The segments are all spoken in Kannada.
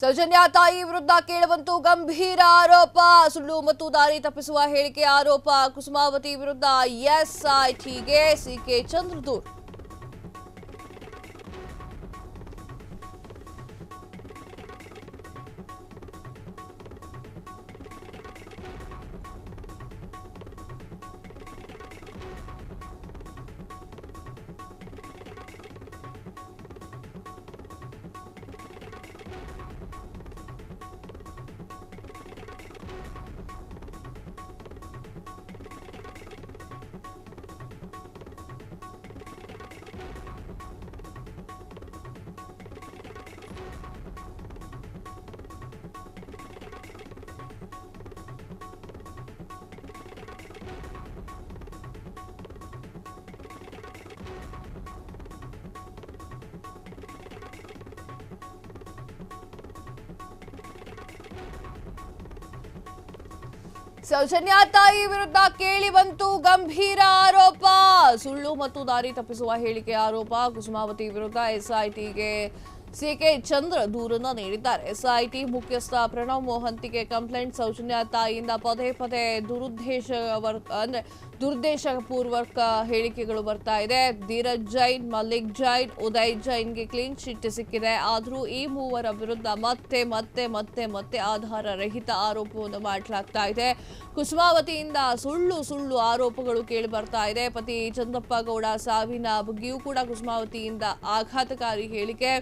ಸೌಜನ್ಯ ತಾಯಿ ವಿರುದ್ಧ ಕೇಳುವಂತೂ ಗಂಭೀರ ಆರೋಪ. ಸುಳ್ಳು ಮತ್ತು ದಾರಿ ತಪ್ಪಿಸುವ ಹೇಳಿಕೆ ಆರೋಪ. ಕುಸುಮಾವತಿ ವಿರುದ್ಧ ಎಸ್ಐಟಿಗೆ ಸಿಕೆ ಚಂದ್ರ ದೂರು. ಸೌಜನ್ಯ ತಾಯಿ ವಿರುದ್ಧ ಕೇಳಿ ಬಂತು ಗಂಭೀರ ಆರೋಪ. ಸುಳ್ಳು ಮತ್ತು ದಾರಿ ತಪ್ಪಿಸುವ ಹೇಳಿಕೆ ಆರೋಪ. ಕುಸುಮಾವತಿ ವಿರುದ್ಧ ಎಸ್ಐಟಿಗೆ ಸಿಕೆ ಚಂದ್ರ ದೂರನ್ನ ನೀಡಿದ್ದಾರೆ. ಎಸ್ಐಟಿ ಮುಖ್ಯಸ್ಥ ಪ್ರಣವ್ ಮೋಹಂತಿಗೆ ಕಂಪ್ಲೇಂಟ್. ಸೌಜನ್ಯ ತಾಯಿಯಿಂದ ಪದೇ ಪದೇ ದುರುದ್ದೇಶಪೂರ್ವಕ ಹೇಳಿಕೆಗಳು ಬರ್ತಾ ಇದೆ. ಧೀರಜ್ ಜೈನ್, ಮಲ್ಲಿಕ್ ಜೈನ್, ಉದಯ್ ಜೈನ್ಗೆ ಕ್ಲೀನ್ ಚಿಟ್ ಸಿಕ್ಕಿದೆ. ಆದರೂ ಈ ಮೂವರ ವಿರುದ್ಧ ಮತ್ತೆ ಮತ್ತೆ ಮತ್ತೆ ಮತ್ತೆ ಆಧಾರ ರಹಿತ ಆರೋಪವನ್ನು ಮಾಡಲಾಗ್ತಾ ಇದೆ. ಕುಸುಮಾವತಿಯಿಂದ ಸುಳ್ಳು ಆರೋಪಗಳು ಕೇಳಿ ಬರ್ತಾ ಇದೆ. ಪತಿ ಚಂದಪ್ಪ ಗೌಡ ಸಾವಿನ ಬಗ್ಗೆಯೂ ಕೂಡ ಕುಸುಮಾವತಿಯಿಂದ ಆಘಾತಕಾರಿ ಹೇಳಿಕೆ.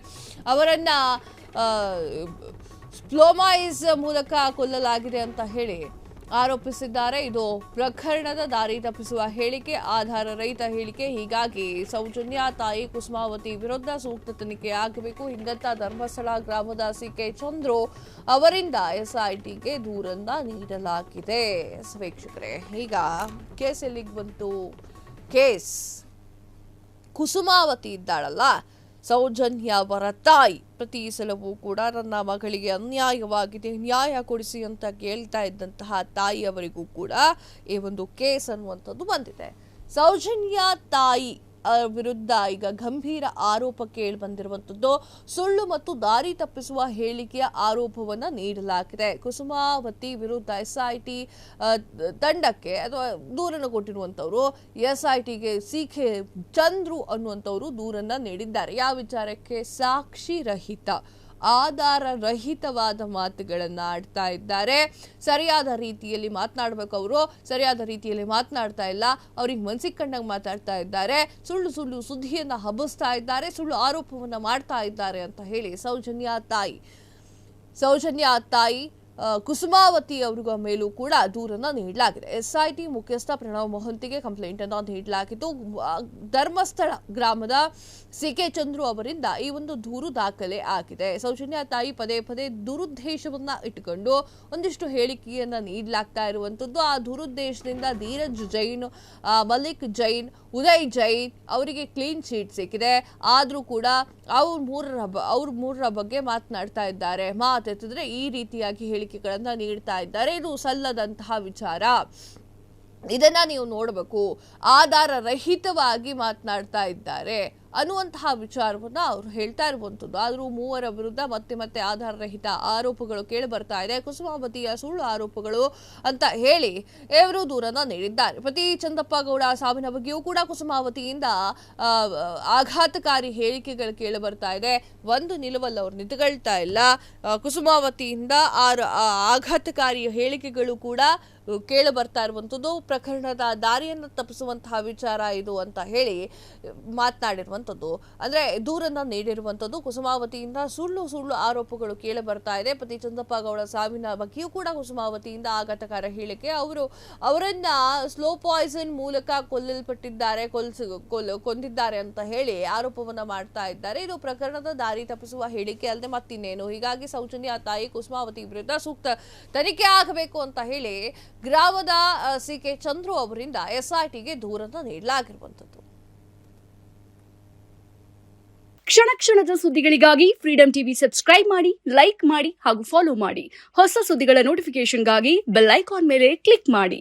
ಅವರನ್ನ ಸ್ಪ್ಲೋಮೈಸ್ ಮೂಲಕ ಕೊಲ್ಲಲಾಗಿದೆ ಅಂತ ಹೇಳಿ ಆರೋಪಿಸಿದ್ದಾರೆ. ಇದು ಪ್ರಕರಣದ ದಾರಿ ತಪ್ಪಿಸುವ ಹೇಳಿಕೆ, ಆಧಾರ ರಹಿತ ಹೇಳಿಕೆ. ಹೀಗಾಗಿ ಸೌಜನ್ಯ ತಾಯಿ ಕುಸುಮಾವತಿ ವಿರುದ್ಧ ಸೂಕ್ತ ತನಿಖೆ ಆಗಬೇಕು. ಹಿಂಗತ್ತ ಧರ್ಮಸ್ಥಳ ಗ್ರಾಮದ ಸಿಕೆ ಚಂದ್ರು ಅವರಿಂದ ಎಸ್ಐಟಿಗೆ ದೂರನ್ನ ನೀಡಲಾಗಿದೆ. ವೀಕ್ಷಕರೇ, ಈಗ ಕೇಸ್ ಎಲ್ಲಿಗೆ ಬಂತು? ಕೇಸ್ ಕುಸುಮಾವತಿ ಇದ್ದಾಳಲ್ಲ, ಸೌಜನ್ಯ ಅವರ ತಾಯಿ, ಪ್ರತಿ ಸಲವೂ ಕೂಡ ನನ್ನ ಮಗಳಿಗೆ ಅನ್ಯಾಯವಾಗಿದೆ, ನ್ಯಾಯ ಕೊಡಿಸಿ ಅಂತ ಕೇಳ್ತಾ ಇದ್ದಂತಹ ತಾಯಿಯವರಿಗೂ ಕೂಡ ಈ ಒಂದು ಕೇಸ್ ಅನ್ನುವಂಥದ್ದು ಬಂದಿದೆ. ಸೌಜನ್ಯ ತಾಯಿ ವಿರುದ್ಧ ಈಗ ಗಂಭೀರ ಆರೋಪ ಕೇಳಿ ಬಂದಿರುವಂಥದ್ದು. ಸುಳ್ಳು ಮತ್ತು ದಾರಿ ತಪ್ಪಿಸುವ ಹೇಳಿಕೆಯ ಆರೋಪವನ್ನ ನೀಡಲಾಗಿದೆ. ಕುಸುಮಾವತಿ ವಿರುದ್ಧ ಎಸ್ಐಟಿ ತಂಡಕ್ಕೆ ಅಥವಾ ದೂರನ್ನು ಕೊಟ್ಟಿರುವಂತವರು ಎಸ್ಐಟಿಗೆ ಸಿಕೆ ಚಂದ್ರು ಅನ್ನುವಂಥವರು ದೂರನ್ನ ನೀಡಿದ್ದಾರೆ. ಯಾವ ವಿಚಾರಕ್ಕೆ? ಸಾಕ್ಷಿ ರಹಿತ, ಆಧಾರ ರಹಿತವಾದ ಮಾತುಗಳನ್ನ ಆಡ್ತಾ ಇದ್ದಾರೆ. ಸರಿಯಾದ ರೀತಿಯಲ್ಲಿ ಮಾತನಾಡಬೇಕು, ಅವರು ಸರಿಯಾದ ರೀತಿಯಲ್ಲಿ ಮಾತನಾಡ್ತಾ ಇಲ್ಲ. ಅವ್ರಿಗೆ ಮನ್ಸಿಗೆ ಕಂಡಂಗೆ ಮಾತಾಡ್ತಾ ಇದ್ದಾರೆ. ಸುಳ್ಳು ಸುದ್ದಿಯನ್ನ ಹಬ್ಬಿಸ್ತಾ ಇದ್ದಾರೆ, ಸುಳ್ಳು ಆರೋಪವನ್ನ ಮಾಡ್ತಾ ಇದ್ದಾರೆ ಅಂತ ಹೇಳಿ ಸೌಜನ್ಯ ತಾಯಿ ಕುಸುಮಾವತಿ ಅವರಿಗ ಮೇಲೂ ಕೂಡ ದೂರನ್ನ ನೀಡಲಾಗಿದೆ. ಎಸ್ಐಟಿ ಮುಖ್ಯಸ್ಥ ಪ್ರಣವ್ ಮೋಹಂತಿಗೆ ಕಂಪ್ಲೇಂಟ್ ಅನ್ನು ನೀಡಲಾಗಿದ್ದು, ಧರ್ಮಸ್ಥಳ ಗ್ರಾಮದ ಸಿಕೆ ಚಂದ್ರು ಅವರಿಂದ ಈ ಒಂದು ದೂರು ದಾಖಲೆ ಆಗಿದೆ. ಸೌಜನ್ಯ ತಾಯಿ ಪದೇ ಪದೇ ದುರುದ್ದೇಶವನ್ನ ಇಟ್ಟುಕೊಂಡು ಒಂದಿಷ್ಟು ಹೇಳಿಕೆಯನ್ನ ನೀಡಲಾಗ್ತಾ ಇರುವಂತದ್ದು. ಆ ದುರುದ್ದೇಶದಿಂದ ಧೀರಜ್ ಜೈನ್, ಮಲ್ಲಿಕ್ ಜೈನ್, ಉದಯ್ ಜೈನ್ ಅವರಿಗೆ ಕ್ಲೀನ್ ಚೀಟ್ ಸಿಕ್ಕಿದೆ. ಆದ್ರೂ ಕೂಡ ಅವ್ರ ಮೂರರ ಬಗ್ಗೆ ಮಾತನಾಡ್ತಾ ಇದ್ದಾರೆ. ಮಾತೆತ್ತಿದ್ರೆ ಈ ರೀತಿಯಾಗಿ ಹೇಳಿಕೆಗಳನ್ನ ನೀಡ್ತಾ ಇದ್ದಾರೆ. ಇದು ಸಲ್ಲದಂತಹ ವಿಚಾರ. ಇದನ್ನ ನೀವು ನೋಡಬೇಕು. ಆಧಾರ ರಹಿತವಾಗಿ ಮಾತನಾಡ್ತಾ ಇದ್ದಾರೆ ಅನ್ನುವಂತಹ ವಿಚಾರವನ್ನ ಅವರು ಹೇಳ್ತಾ ಇರುವಂತದ್ದು. ಆದರೂ ಮೂವರ ವಿರುದ್ಧ ಮತ್ತೆ ಮತ್ತೆ ಆಧಾರ ರಹಿತ ಆರೋಪಗಳು ಕೇಳಿ ಬರ್ತಾ ಇದೆ. ಕುಸುಮಾವತಿಯ ಸುಳ್ಳು ಆರೋಪಗಳು ಅಂತ ಹೇಳಿ ಇವರು ದೂರನ್ನ ನೀಡಿದ್ದಾರೆ. ಪತಿ ಚಂದಪ್ಪ ಗೌಡ ಸಾವಿನ ಬಗ್ಗೆಯೂ ಕೂಡ ಕುಸುಮಾವತಿಯಿಂದ ಆಘಾತಕಾರಿ ಹೇಳಿಕೆಗಳು ಕೇಳಿ ಬರ್ತಾ ಇದೆ. ಒಂದು ನಿಲುವಲ್ಲಿ ಅವ್ರು ನಿಂತುಕೊಳ್ತಾ ಇಲ್ಲ. ಕುಸುಮಾವತಿಯಿಂದ ಆಘಾತಕಾರಿ ಹೇಳಿಕೆಗಳು ಕೂಡ ಕೇಳಿ ಬರ್ತಾ ಇರುವಂಥದ್ದು. ಪ್ರಕರಣದ ದಾರಿಯನ್ನು ತಪ್ಪಿಸುವಂತಹ ವಿಚಾರ ಇದು ಅಂತ ಹೇಳಿ ಮಾತನಾಡಿರುವಂಥದ್ದು, ಅಂದ್ರೆ ದೂರನ್ನ ನೀಡಿರುವಂಥದ್ದು. ಕುಸುಮಾವತಿಯಿಂದ ಸುಳ್ಳು ಆರೋಪಗಳು ಕೇಳಿ ಬರ್ತಾ ಇದೆ. ಪತಿ ಚಂದಪ್ಪ ಗೌಡ ಸಾವಿನ ಬಗ್ಗೆಯೂ ಕೂಡ ಕುಸುಮಾವತಿಯಿಂದ ಆಘಾತಕಾರಿ ಹೇಳಿಕೆ. ಅವರನ್ನ ಸ್ಲೋ ಪಾಯ್ಸನ್ ಮೂಲಕ ಕೊಲ್ಲಲ್ಪಟ್ಟಿದ್ದಾರೆ, ಕೊಂದಿದ್ದಾರೆ ಅಂತ ಹೇಳಿ ಆರೋಪವನ್ನ ಮಾಡ್ತಾ ಇದ್ದಾರೆ. ಇದು ಪ್ರಕರಣದ ದಾರಿ ತಪ್ಪಿಸುವ ಹೇಳಿಕೆ ಅಲ್ಲದೆ ಮತ್ತಿನ್ನೇನು. ಹೀಗಾಗಿ ಸೌಜನ್ಯ ತಾಯಿ ಕುಸುಮಾವತಿ ವಿರುದ್ಧ ಸೂಕ್ತ ತನಿಖೆ ಆಗಬೇಕು ಅಂತ ಹೇಳಿ ಗ್ರಾಮದ ಸಿಕೆ ಚಂದ್ರು ಅವರಿಂದ ಎಸ್ಐಟಿಗೆ ದೂರನ್ನ ನೀಡಲಾಗಿರುವಂತದ್ದು. ಕ್ಷಣ ಕ್ಷಣದ ಸುದ್ದಿಗಳಿಗಾಗಿ ಫ್ರೀಡಂ ಟಿವಿ ಸಬ್ಸ್ಕ್ರೈಬ್ ಮಾಡಿ, ಲೈಕ್ ಮಾಡಿ ಹಾಗೂ ಫಾಲೋ ಮಾಡಿ. ಹೊಸ ಸುದ್ದಿಗಳ ನೋಟಿಫಿಕೇಶನ್ಗಾಗಿ ಬೆಲ್ ಐಕಾನ್ ಮೇಲೆ ಕ್ಲಿಕ್ ಮಾಡಿ.